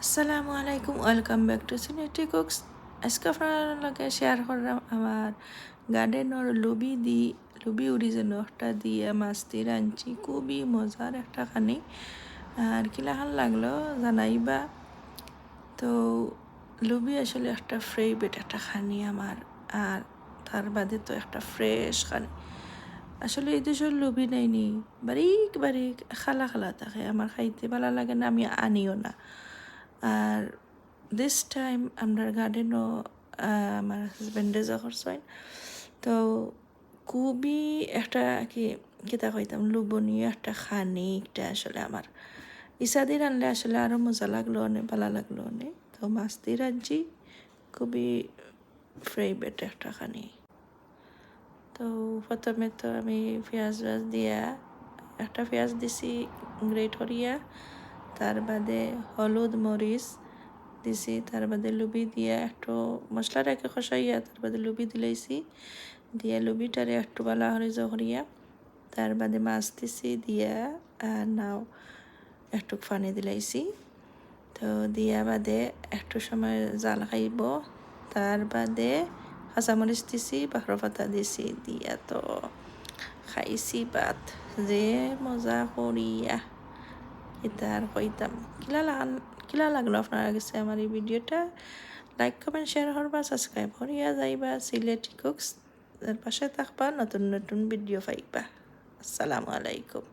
আসসালামু আলাইকুম, welcome back to সিনেটি cooks. আজকে আপনার লগে শেয়ার করলাম আমার গার্ডেনের লুবি উড়ি যেন একটা দিয়ে মাছ দিয়ে রাঁধছি। খুবই মজার একটা খানি। আর কিলাখান লাগলো জানাইবা। তো লুবি আসলে একটা ফেভারিট একটা খানি আমার। আর তার বাদে তো একটা ফ্রেশ খানি। আসলে এই দেশের লুবি নাইনি, বারিক বারিক খালা খালা থাকে, আমার খাইতে ভালো লাগে না, আমি আনিও না। আর দিস টাইম আমরা গার্ডেনও আমার হাজব্যান্ডে যা করছেন, তো খুবই একটা কি কিতা কইতাম লোভনীয় একটা খানি একটা আসলে আমার ইচ্ছা দিয়ে রানলে আসলে আরও মজা লাগলো, অনেক ভালো লাগলো অনেক। তো মাছ দিয়ে রাঁধছি, খুবই ফেভারিট একটা খানি। তো প্রথমে তো আমি পেঁয়াজ দিয়া একটা পেঁয়াজ দিছি গ্রেট করিয়া, তার বাদে হলুদ মরিচ দিছি, তার বাদে লুবি দিয়া একটু মশলাটাকে কষাইয়া তার বাদে লুবি দিলাইছি, দিয়া লুবিটারে একটু বালা হরিজ করিয়া তার বাদে মাছ দিছি দিয়া নাও একটু পানি দিলাইছি। তো দিয়া বাদে একটু সময় জাল খাইব, তার বাদে কাঁচামরিচ দিছি, বাখর পাতা দিছি, দিয়া তো খাইছি ভাত যে মজা করিয়া। এটা আর কইতাম কিলা লাগলো আপনার কাছে আমার এই ভিডিওটা। লাইক কমেন্ট শেয়ার করবা, সাবস্ক্রাইব করিয়া যাইবা। সিলেটি কুকস এর পাশে থাকবা, নতুন নতুন ভিডিও পাইবা। আসসালামু আলাইকুম।